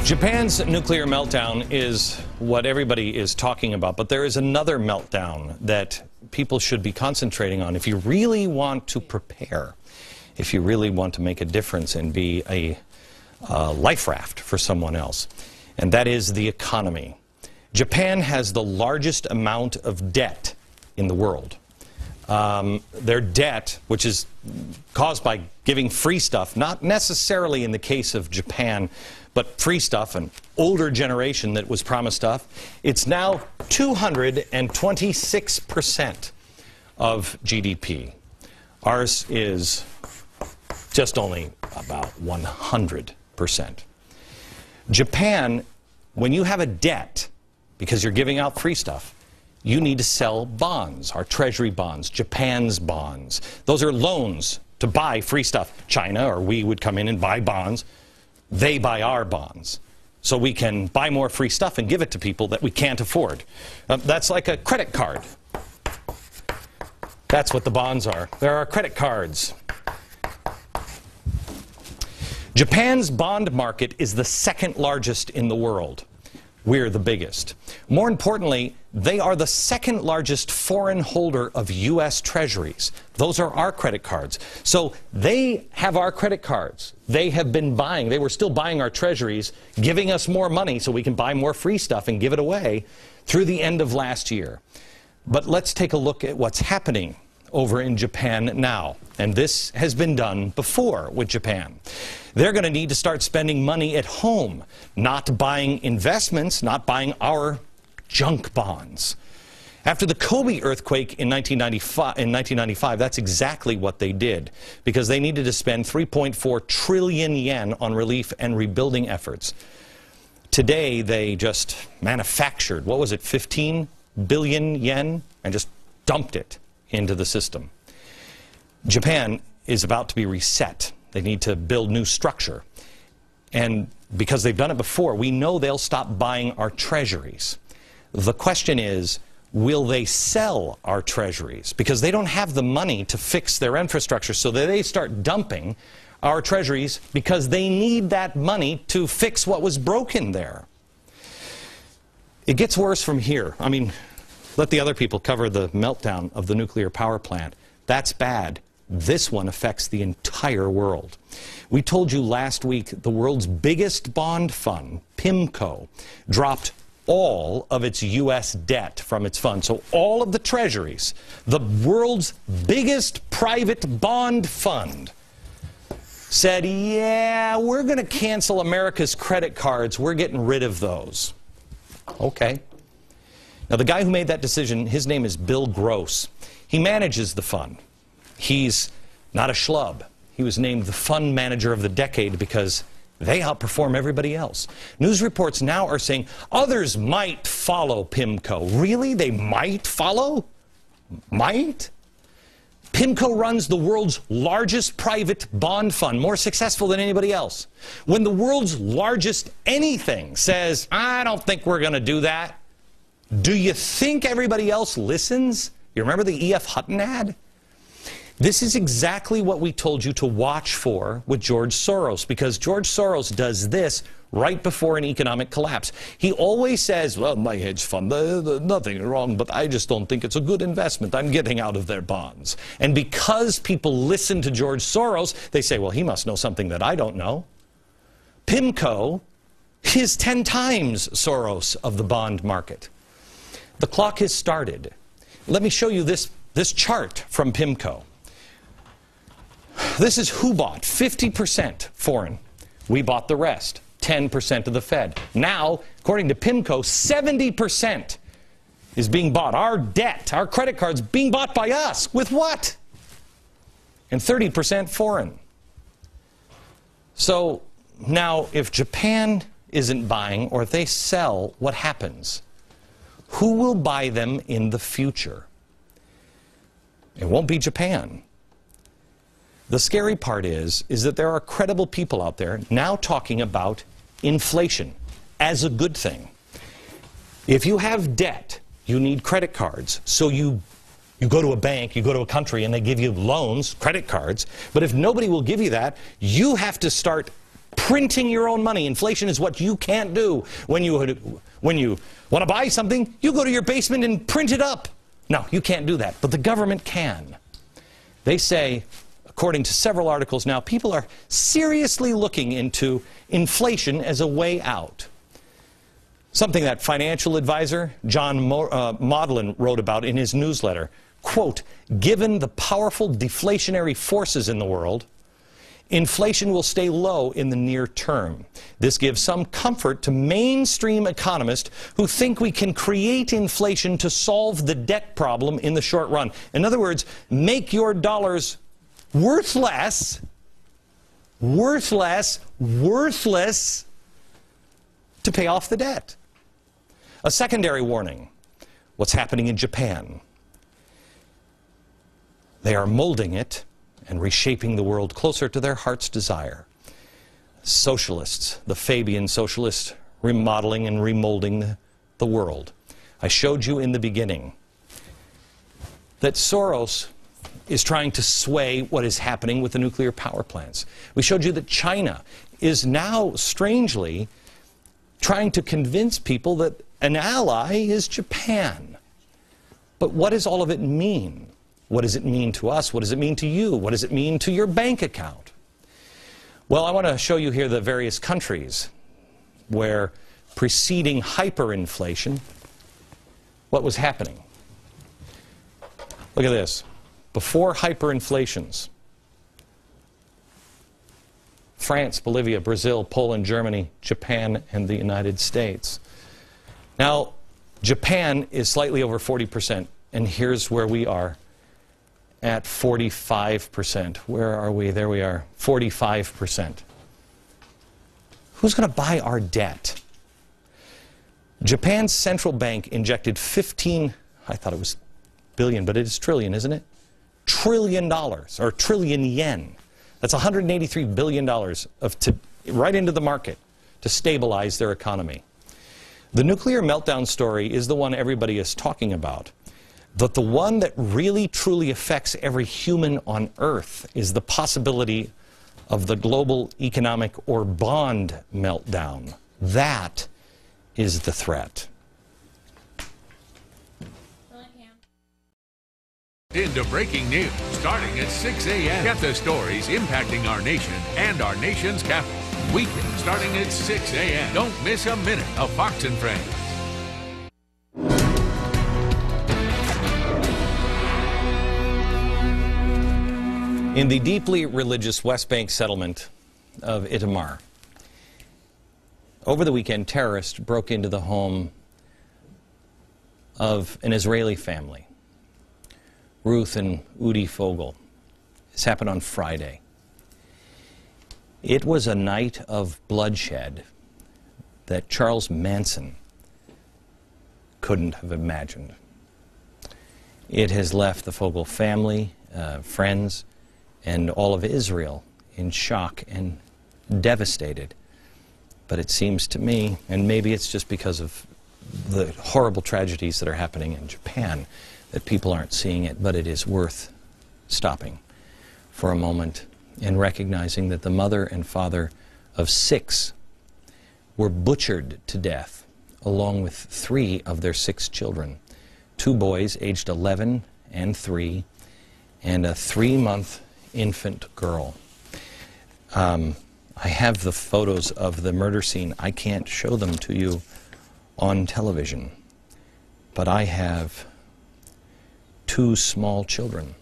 Japan's nuclear meltdown is what everybody is talking about, but there is another meltdown that people should be concentrating on if you really want to prepare, if you really want to make a difference and be a life raft for someone else, and that is the economy. Japan has the largest amount of debt in the world. Their debt, which is caused by giving free stuff, not necessarily in the case of Japan, but free stuff, an older generation that was promised stuff, it's now 226% of GDP. Ours is just only about 100%. Japan, when you have a debt, because you're giving out free stuff, you need to sell bonds, our treasury bonds, Japan's bonds. Those are loans to buy free stuff. China or we would come in and buy bonds. They buy our bonds. So we can buy more free stuff and give it to people that we can't afford. That's like a credit card. That's what the bonds are. There are credit cards. Japan's bond market is the second largest in the world. We're the biggest. More importantly, they are the second largest foreign holder of U.S. treasuries. Those are our credit cards. So they have our credit cards. They have been buying. They were still buying our treasuries, giving us more money so we can buy more free stuff and give it away through the end of last year. But let's take a look at what's happening over in Japan now. And this has been done before with Japan. They're going to need to start spending money at home, not buying investments, not buying our junk bonds. After the Kobe earthquake in 1995, that's exactly what they did, because they needed to spend 3.4 trillion yen on relief and rebuilding efforts. Today, they just manufactured, what was it, 15 billion yen, and just dumped it into the system. Japan is about to be reset. They need to build new structure. And because they've done it before, we know they'll stop buying our treasuries. The question is, will they sell our treasuries? Because they don't have the money to fix their infrastructure, so they start dumping our treasuries because they need that money to fix what was broken there. It gets worse from here. I mean, let the other people cover the meltdown of the nuclear power plant. That's bad. This one affects the entire world. We told you last week the world's biggest bond fund, PIMCO, dropped all of its U.S. debt from its fund. So all of the treasuries, the world's biggest private bond fund, said, yeah, we're going to cancel America's credit cards. We're getting rid of those. Okay. Now, the guy who made that decision, his name is Bill Gross. He manages the fund. He's not a schlub. He was named the fund manager of the decade because they outperform everybody else. News reports now are saying others might follow PIMCO. Really? They might follow? Might? PIMCO runs the world's largest private bond fund, more successful than anybody else. When the world's largest anything says, I don't think we're going to do that, do you think everybody else listens? You remember the E.F. Hutton ad? This is exactly what we told you to watch for with George Soros, because George Soros does this right before an economic collapse. He always says, well, my hedge fund, nothing wrong, but I just don't think it's a good investment. I'm getting out of their bonds. And because people listen to George Soros, they say, well, he must know something that I don't know. PIMCO is 10 times Soros of the bond market. The clock has started. Let me show you this chart from PIMCO. This is who bought. 50% foreign. We bought the rest. 10% of the Fed. Now, according to PIMCO, 70% is being bought. Our debt, our credit cards, being bought by us. With what? And 30% foreign. So now, if Japan isn't buying, or if they sell, what happens? Who will buy them in the future? It won't be Japan. The scary part is that there are credible people out there now talking about inflation as a good thing. If you have debt, you need credit cards. So you go to a bank, you go to a country, and they give you loans, credit cards. But if nobody will give you that, you have to start printing your own money. Inflation is what you can't do. When you want to buy something, you go to your basement and print it up. No, you can't do that, but the government can. They say, according to several articles now, people are seriously looking into inflation as a way out. Something that financial advisor John Maudlin wrote about in his newsletter. Quote, given the powerful deflationary forces in the world, inflation will stay low in the near term. This gives some comfort to mainstream economists who think we can create inflation to solve the debt problem in the short run. In other words, make your dollars worthless to pay off the debt. A secondary warning, what's happening in Japan. They are molding it and reshaping the world closer to their heart's desire. Socialists, the Fabian socialists, remodeling and remolding the world. I showed you in the beginning that Soros is trying to sway what is happening with the nuclear power plants. We showed you that China is now, strangely, trying to convince people that an ally is Japan. But what does all of it mean? What does it mean to us? What does it mean to you? What does it mean to your bank account? Well, I want to show you here the various countries where preceding hyperinflation, what was happening. Look at this. Before hyperinflations, France, Bolivia, Brazil, Poland, Germany, Japan, and the United States. Now, Japan is slightly over 40%, and here's where we are at 45%. Where are we? There we are, 45%. Who's going to buy our debt? Japan's central bank injected I thought it was billion, but it is trillion, isn't it? $1 trillion, or trillion yen. That's $183 billion right into the market to stabilize their economy. The nuclear meltdown story is the one everybody is talking about. But the one that really truly affects every human on Earth is the possibility of the global economic or bond meltdown. That is the threat. Into breaking news, starting at 6 a.m. Get the stories impacting our nation and our nation's capital. Weekends starting at 6 a.m. Don't miss a minute of Fox and Friends. In the deeply religious West Bank settlement of Itamar, over the weekend, terrorists broke into the home of an Israeli family, Ruth and Udi Fogel. This happened on Friday. It was a night of bloodshed that Charles Manson couldn't have imagined. It has left the Fogel family, friends, and all of Israel in shock and devastated. But it seems to me, and maybe it's just because of the horrible tragedies that are happening in Japan, that people aren't seeing it, but it is worth stopping for a moment and recognizing that the mother and father of 6 were butchered to death, along with 3 of their 6 children. 2 boys aged 11 and 3, and a 3-month infant girl. I have the photos of the murder scene. I can't show them to you on television, but I have 2 small children.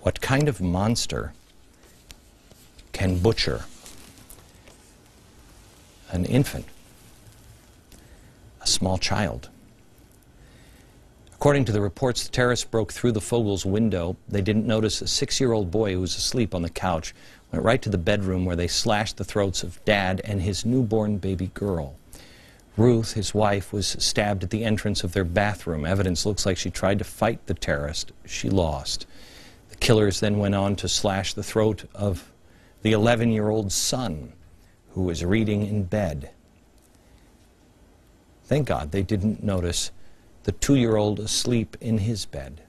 What kind of monster can butcher an infant, a small child? According to the reports, the terrorists broke through the Fogels' window. They didn't notice a 6-year-old boy who was asleep on the couch, went right to the bedroom where they slashed the throats of Dad and his newborn baby girl. Ruth, his wife, was stabbed at the entrance of their bathroom. Evidence looks like she tried to fight the terrorist. She lost. The killers then went on to slash the throat of the 11-year-old son, who was reading in bed. Thank God they didn't notice the 2-year-old asleep in his bed.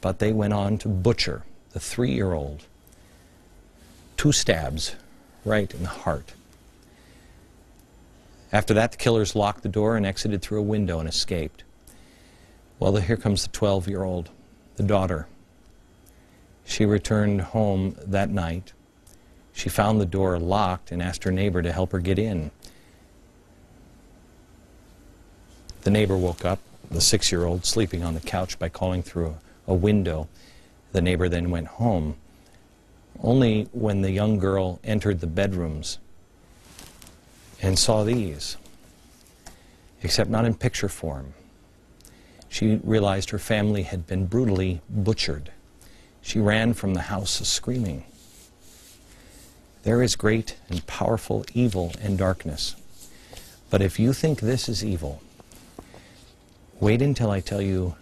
But they went on to butcher the 3-year-old. 2 stabs right in the heart. After that, the killers locked the door and exited through a window and escaped. Well, here comes the 12-year-old, the daughter. She returned home that night. She found the door locked and asked her neighbor to help her get in. The neighbor woke up, the 6-year-old, sleeping on the couch by calling through a window. The neighbor then went home. Only when the young girl entered the bedrooms and saw these, except not in picture form, she realized her family had been brutally butchered. She ran from the house screaming. There is great and powerful evil and darkness. But if you think this is evil, wait until I tell you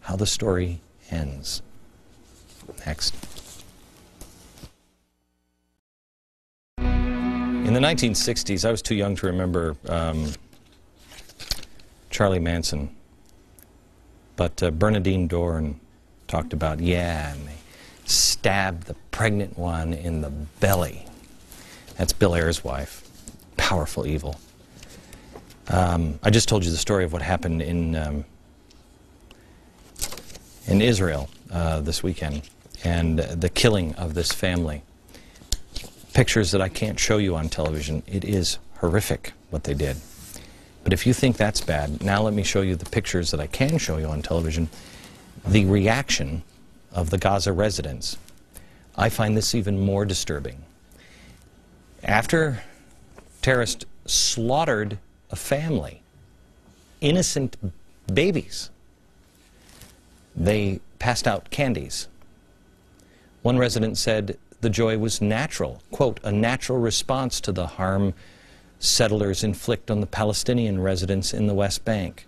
how the story ends. Next. In the 1960s, I was too young to remember Charlie Manson, but Bernadine Dorn talked about, and they stabbed the pregnant one in the belly. That's Bill Ayer's wife. Powerful evil. I just told you the story of what happened in Israel this weekend, and the killing of this family. Pictures that I can't show you on television. It is horrific what they did. But if you think that's bad, now let me show you the pictures that I can show you on television. The reaction of the Gaza residents. I find this even more disturbing. After terrorists slaughtered a family, innocent babies, they passed out candies. One resident said the joy was natural, quote, a natural response to the harm settlers inflict on the Palestinian residents in the West Bank.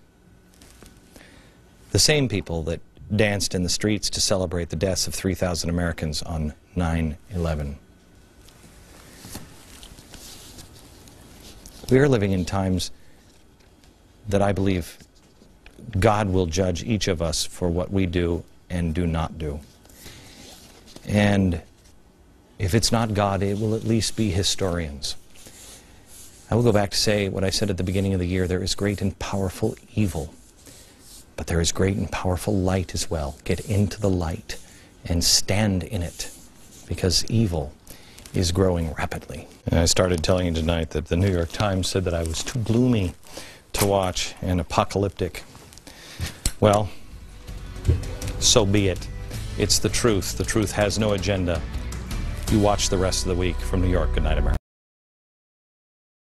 The same people that danced in the streets to celebrate the deaths of 3,000 Americans on 9/11. We are living in times that I believe God will judge each of us for what we do and do not do. And if it's not God, it will at least be historians. I will go back to say what I said at the beginning of the year. There is great and powerful evil, but there is great and powerful light as well. Get into the light and stand in it, because evil is growing rapidly. And I started telling you tonight that the New York Times said that I was too gloomy to watch and apocalyptic. Well, so be it. It's the truth. The truth has no agenda. You watch the rest of the week from New York. Good night, America.